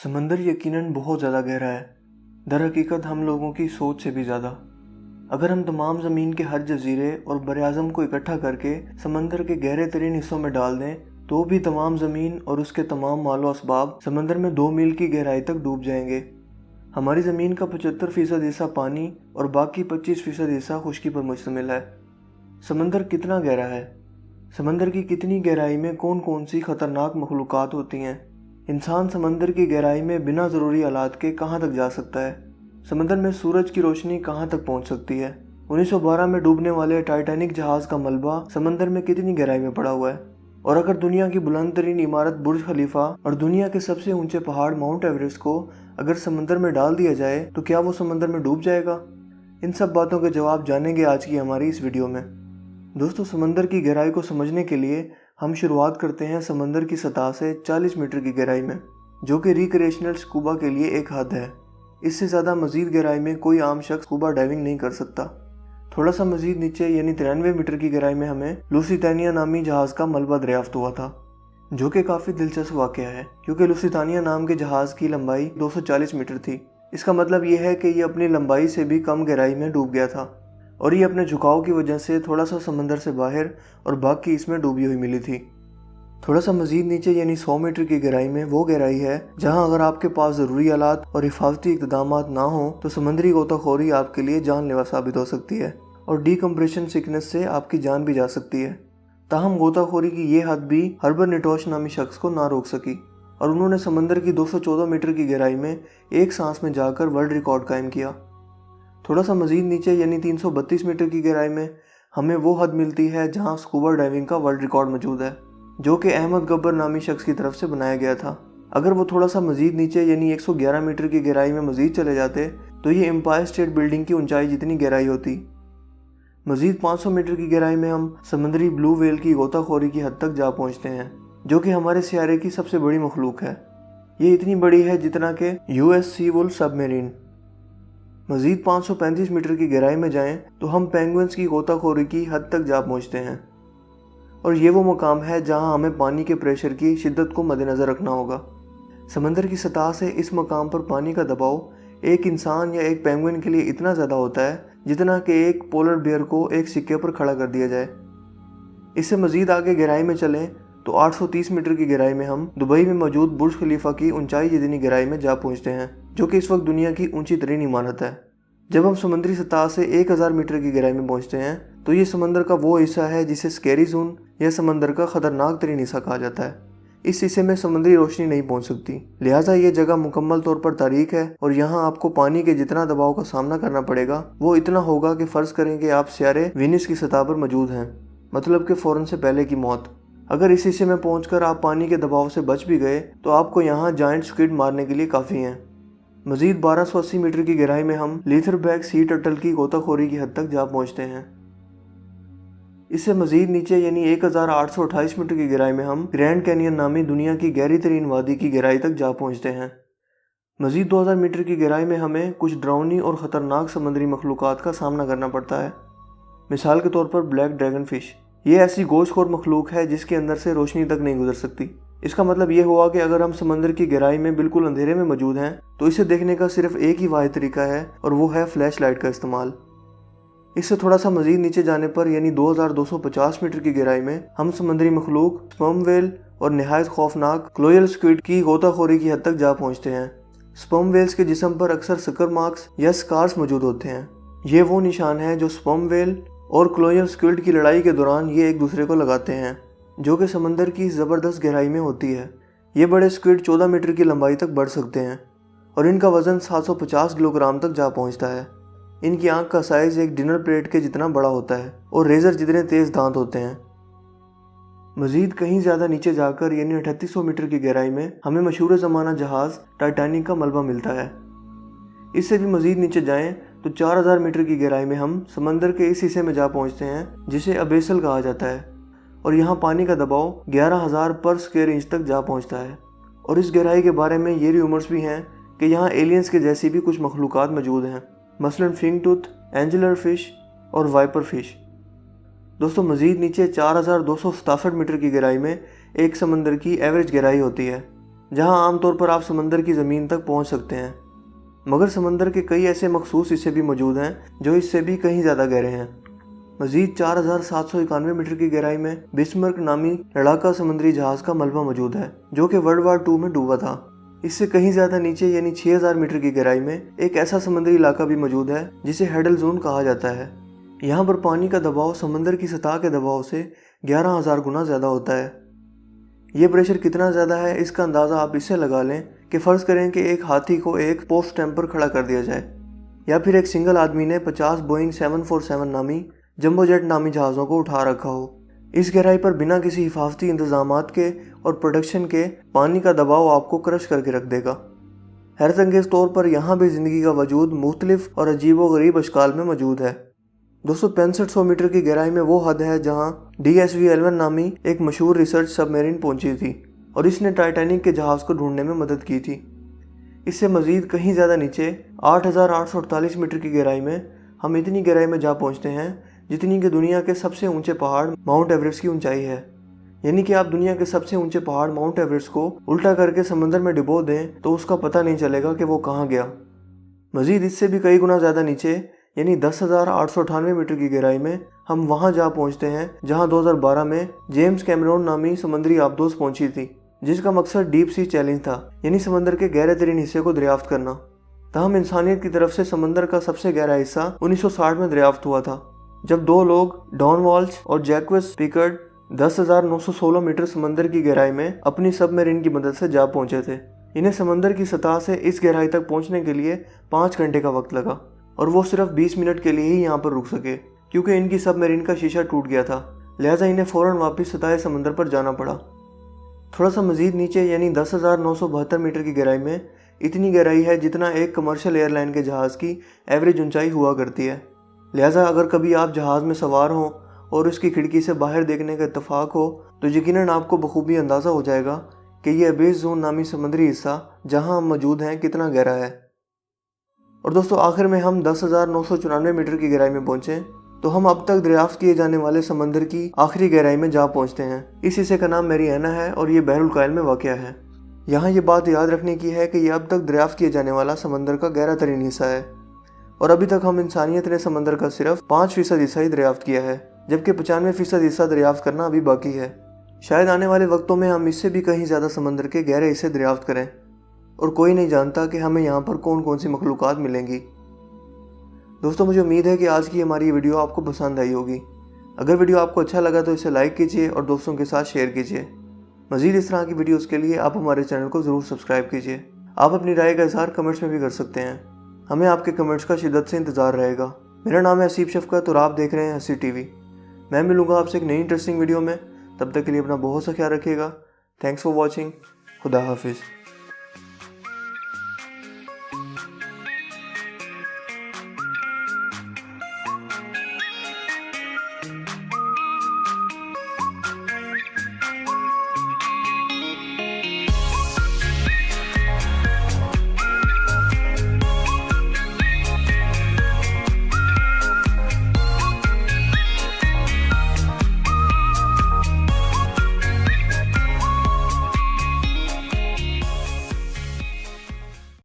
समंदर यकीनन बहुत ज़्यादा गहरा है। दर हकीकत हम लोगों की सोच से भी ज़्यादा। अगर हम तमाम ज़मीन के हर जजीरे और बरआज़म को इकट्ठा करके समंदर के गहरे तरीन हिस्सों में डाल दें तो भी तमाम ज़मीन और उसके तमाम मालो असबाब समंदर में 2 मील की गहराई तक डूब जाएंगे। हमारी ज़मीन का 75% हिस्सा पानी और बाकी 25% हिस्सा खुश्की पर मुश्तमिल है। समंदर कितना गहरा है? समंदर की कितनी गहराई में कौन कौन सी ख़तरनाक मखलूक़ात होती हैं? इंसान समंदर की गहराई में बिना ज़रूरी आलात के कहाँ तक जा सकता है? समंदर में सूरज की रोशनी कहाँ तक पहुँच सकती है? 1912 में डूबने वाले टाइटैनिक जहाज़ का मलबा समंदर में कितनी गहराई में पड़ा हुआ है? और अगर दुनिया की बुलंद तरीन इमारत बुर्ज खलीफा और दुनिया के सबसे ऊंचे पहाड़ माउंट एवरेस्ट को अगर समंदर में डाल दिया जाए तो क्या वो समंदर में डूब जाएगा? इन सब बातों के जवाब जानेंगे आज की हमारी इस वीडियो में। दोस्तों, समंदर की गहराई को समझने के लिए हम शुरुआत करते हैं समंदर की सतह से 40 मीटर की गहराई में, जो कि रिक्रिएशनल स्कूबा के लिए एक हद है। इससे ज़्यादा मज़ीद गहराई में कोई आम शख्स स्कूबा डाइविंग नहीं कर सकता। थोड़ा सा मज़ीद नीचे यानी 93 मीटर की गहराई में हमें लुसितानिया नामी जहाज़ का मलबा दरियाफ्त हुआ था, जो कि काफ़ी दिलचस्प वाक़या है क्योंकि लुसितानिया नाम के जहाज़ की लंबाई 240 मीटर थी। इसका मतलब यह है कि ये अपनी लंबाई से भी कम गहराई में डूब गया था और ये अपने झुकाव की वजह से थोड़ा सा समंदर से बाहर और बाकी इसमें डूबी हुई मिली थी। थोड़ा सा मज़ीद नीचे यानी 100 मीटर की गहराई में वो गहराई है जहां अगर आपके पास ज़रूरी आलात और हिफाजती इक़दामात ना हो तो समुद्री गोताखोरी आपके लिए जानलेवा साबित हो सकती है और डीकम्प्रेशन सिकनेस से आपकी जान भी जा सकती है। ताहम गोताखोरी की ये हद भी हर्बर निटोश नामी शख्स को ना रोक सकी और उन्होंने समंदर की 214 मीटर की गहराई में एक सांस में जाकर वर्ल्ड रिकॉर्ड कायम किया। थोड़ा सा मज़ीद नीचे यानी 332 मीटर की गहराई में हमें वो हद मिलती है जहां स्कूबा डाइविंग का वर्ल्ड रिकॉर्ड मौजूद है, जो कि अहमद गब्बर नामी शख्स की तरफ से बनाया गया था। अगर वो थोड़ा सा मज़ीद नीचे यानी 111 मीटर की गहराई में मज़ीद चले जाते तो ये एम्पायर स्टेट बिल्डिंग की ऊंचाई जितनी गहराई होती। मज़ीद 500 मीटर की गहराई में हम समुद्री ब्लू व्हेल की गोताखोरी की हद तक जा पहुँचते हैं, जो कि हमारे सियारे की सबसे बड़ी मखलूक है। ये इतनी बड़ी है जितना कि US सी वुल्फ सबमरीन। मज़ीद 535 मीटर की गहराई में जाएं तो हम पेंगुइन्स की गोताखोरी की हद तक जा पहुंचते हैं और ये वो मकाम है जहां हमें पानी के प्रेशर की शिद्दत को मद्देनज़र रखना होगा। समंदर की सतह से इस मकाम पर पानी का दबाव एक इंसान या एक पेंगुइन के लिए इतना ज़्यादा होता है जितना कि एक पोलर बियर को एक सिक्के पर खड़ा कर दिया जाए। इससे मज़ीद आगे गहराई में चलें तो 830 मीटर की गहराई में हम दुबई में मौजूद बुर्ज खलीफा की ऊंचाई जितनी गहराई में जा पहुंचते हैं, जो कि इस वक्त दुनिया की ऊंची तरीन इमारत है। जब हम समुद्री सतह से 1000 मीटर की गहराई में पहुंचते हैं तो ये समंदर का वो हिस्सा है जिसे स्कैरी जोन या समंदर का ख़तरनाक तरीन हिस्सा कहा जाता है। इस हिस्से में समुद्री रोशनी नहीं पहुंच सकती, लिहाजा ये जगह मुकम्मल तौर पर तारीक है और यहाँ आपको पानी के जितना दबाव का सामना करना पड़ेगा वो इतना होगा कि फ़र्ज़ करें कि आप सियारे वीनस की सतह पर मौजूद हैं, मतलब कि फ़ौरन से पहले की मौत। अगर इस हिस्से में पहुंचकर आप पानी के दबाव से बच भी गए तो आपको यहाँ जायंट स्क्विड मारने के लिए काफ़ी हैं। मज़ीद 1280 मीटर की गहराई में हम लीथरबैक सी टर्टल की गोताखोरी की हद तक जा पहुंचते हैं। इससे मज़ीद नीचे यानी 1828 मीटर की गहराई में हम ग्रैंड कैनियन नामी दुनिया की गहरी तरीन वादी की गहराई तक जा पहुंचते हैं। मज़ीद 2000 मीटर की गहराई में हमें कुछ डरावनी और ख़तरनाक समुद्री मखलूक़ात का सामना करना पड़ता है। मिसाल के तौर पर ब्लैक ड्रैगन फिश। ये ऐसी गोश्तखोर मखलूक है जिसके अंदर से रोशनी तक नहीं गुजर सकती। इसका मतलब ये हुआ कि अगर हम समंदर की गहराई में बिल्कुल अंधेरे में मौजूद हैं तो इसे देखने का सिर्फ एक ही वाहिद तरीका है और वो है फ्लैश लाइट का इस्तेमाल। इससे थोड़ा सा मज़ीद नीचे जाने पर यानी 2250 मीटर की गहराई में हम समुद्री मखलूक स्पर्म वेल और नहायत खौफनाक क्लोयल स्क्विड की गोताखोरी की हद तक जा पहुँचते हैं। स्पर्म वेल्स के जिस्म पर अक्सर सकर मार्क्स या स्कार्स मौजूद होते हैं। ये वो निशान हैं जो स्पर्म वेल और क्लोयल स्क्विड की लड़ाई के दौरान ये एक दूसरे को लगाते हैं, जो कि समंदर की ज़बरदस्त गहराई में होती है। ये बड़े स्क्विड 14 मीटर की लंबाई तक बढ़ सकते हैं और इनका वज़न 750 किलोग्राम तक जा पहुंचता है। इनकी आंख का साइज़ एक डिनर प्लेट के जितना बड़ा होता है और रेज़र जितने तेज़ दांत होते हैं। मज़ीद कहीं ज़्यादा नीचे जाकर यानी 3800 मीटर की गहराई में हमें मशहूर ज़माना जहाज़ टाइटैनिक का मलबा मिलता है। इससे भी मज़ीद नीचे जाएं तो 4000 मीटर की गहराई में हम समंदर के इस हिस्से में जा पहुंचते हैं जिसे अबेसल कहा जाता है और यहाँ पानी का दबाव 11000 पर स्क्वायर इंच तक जा पहुंचता है। और इस गहराई के बारे में ये रूमर्स भी हैं कि यहाँ एलियंस के जैसी भी कुछ मखलूक़ात मौजूद हैं, मसलन फिंग टूथ, एंजेलर फिश और वाइपर फिश। दोस्तों, मज़ीद नीचे 4267 मीटर की गहराई में एक समंदर की एवरेज गहराई होती है, जहां आमतौर पर आप समंदर की ज़मीन तक पहुंच सकते हैं। मगर समंदर के कई ऐसे मखसूस हिस्से भी मौजूद हैं जो इससे भी कहीं ज़्यादा गहरे हैं। मज़ीद 4791 मीटर की गहराई में बिस्मर्क नामी लड़ाका समुद्री जहाज़ का मलबा मौजूद है, जो कि वर्ल्ड वार 2 में डूबा था। इससे कहीं ज़्यादा नीचे यानी 6000 मीटर की गहराई में एक ऐसा समुद्री इलाका भी मौजूद है जिसे हेडल जोन कहा जाता है। यहाँ पर पानी का दबाव समंदर की सतह के दबाव से 11000 गुना ज़्यादा होता है। ये प्रेशर कितना ज़्यादा है इसका अंदाज़ा आप इससे लगा लें कि फ़र्ज़ करें कि एक हाथी को एक पोस्ट स्टैम्प पर खड़ा कर दिया जाए, या फिर एक सिंगल आदमी ने 50 बोइंग 747 नामी जंबो जेट नामी जहाज़ों को उठा रखा हो। इस गहराई पर बिना किसी हिफाजती इंतजामात के और प्रोडक्शन के पानी का दबाव आपको क्रश करके रख देगा। हैरत अंगेज़ तौर पर यहाँ भी ज़िंदगी का वजूद मुख्तलिफ और अजीब व गरीब अशकाल में मौजूद है। दोस्तों 6500 मीटर की गहराई में वो हद है जहाँ DSV-11 नामी एक मशहूर रिसर्च सबमरीन पहुंची थी और इसने टाइटैनिक के जहाज़ को ढूंढने में मदद की थी। इससे मज़ीद कहीं ज़्यादा नीचे 8848 मीटर की गहराई में हम इतनी गहराई में जा पहुँचते हैं जितनी कि दुनिया के सबसे ऊंचे पहाड़ माउंट एवरेस्ट की ऊंचाई है। यानी कि आप दुनिया के सबसे ऊंचे पहाड़ माउंट एवरेस्ट को उल्टा करके समंदर में डुबो दें तो उसका पता नहीं चलेगा कि वो कहाँ गया। मज़ीद इससे भी कई गुना ज़्यादा नीचे यानी 10,898 मीटर की गहराई में हम वहाँ जा पहुँचते हैं जहाँ 2012 में जेम्स कैमरून नामी समुद्री आबदोज पहुँची थी, जिसका मकसद डीप सी चैलेंज था, यानी समंदर के गहरे तरीन हिस्से को दरियाफ्त करना। तहम इंसानियत की तरफ से समंदर का सबसे गहरा हिस्सा 1960 में दरियाफ्त हुआ था, जब दो लोग डॉन वॉल्श और जैक्विस पिकर्ड 10,916 मीटर समंदर की गहराई में अपनी सबमरीन की मदद से जा पहुंचे थे। इन्हें समंदर की सतह से इस गहराई तक पहुंचने के लिए 5 घंटे का वक्त लगा और वो सिर्फ 20 मिनट के लिए ही यहाँ पर रुक सके, क्योंकि इनकी सबमरीन का शीशा टूट गया था। लिहाजा इन्हें फ़ौरन वापस सतह समंदर पर जाना पड़ा। थोड़ा सा मज़ीद नीचे यानी 10,972 मीटर की गहराई में इतनी गहराई है जितना एक कमर्शियल एयरलाइन के जहाज़ की एवरेज ऊंचाई हुआ करती है। लिहाजा अगर कभी आप जहाज़ में सवार हों और उसकी खिड़की से बाहर देखने का इत्तेफाक हो तो यकीनन आपको बखूबी अंदाज़ा हो जाएगा कि ये अबेस जोन नामी समुद्री हिस्सा जहां हम मौजूद हैं कितना गहरा है। और दोस्तों आखिर में हम 10,994 मीटर की गहराई में पहुँचे तो हम अब तक दरियाफ्त किए जाने वाले समंदर की आखिरी गहराई में जा पहुँचते हैं। इस हिस्से का नाम मैरियाना है और ये बहरुल कायल में वाक़या है। यहाँ ये बात याद रखने की है कि यह अब तक दरियाफ्त किए जाने वाला समंदर का गहरा तरीन हिस्सा है और अभी तक हम इंसानियत ने समंदर का सिर्फ 5% हिस्सा ही दरियाफ्त किया है, जबकि 95% हिस्सा दरियाफ्त करना अभी बाकी है। शायद आने वाले वक्तों में हम इससे भी कहीं ज़्यादा समंदर के गहरे हिस्से दरियाफ्त करें और कोई नहीं जानता कि हमें यहाँ पर कौन कौन सी मखलूक़ात मिलेंगी। दोस्तों मुझे उम्मीद है कि आज की हमारी ये वीडियो आपको पसंद आई होगी। अगर वीडियो आपको अच्छा लगा तो इसे लाइक कीजिए और दोस्तों के साथ शेयर कीजिए। मज़ीद इस तरह की वीडियोज़ के लिए आप हमारे चैनल को ज़रूर सब्सक्राइब कीजिए। आप अपनी राय का इज़हार कमेंट्स में भी कर सकते हैं। हमें आपके कमेंट्स का शिद्दत से इंतज़ार रहेगा। मेरा नाम है हसीब शफ़क़त और आप देख रहे हैं हसी टीवी। मैं मिलूँगा आपसे एक नई इंटरेस्टिंग वीडियो में। तब तक के लिए अपना बहुत सा ख्याल रखिएगा। Thanks for watching. खुदा हाफिज़।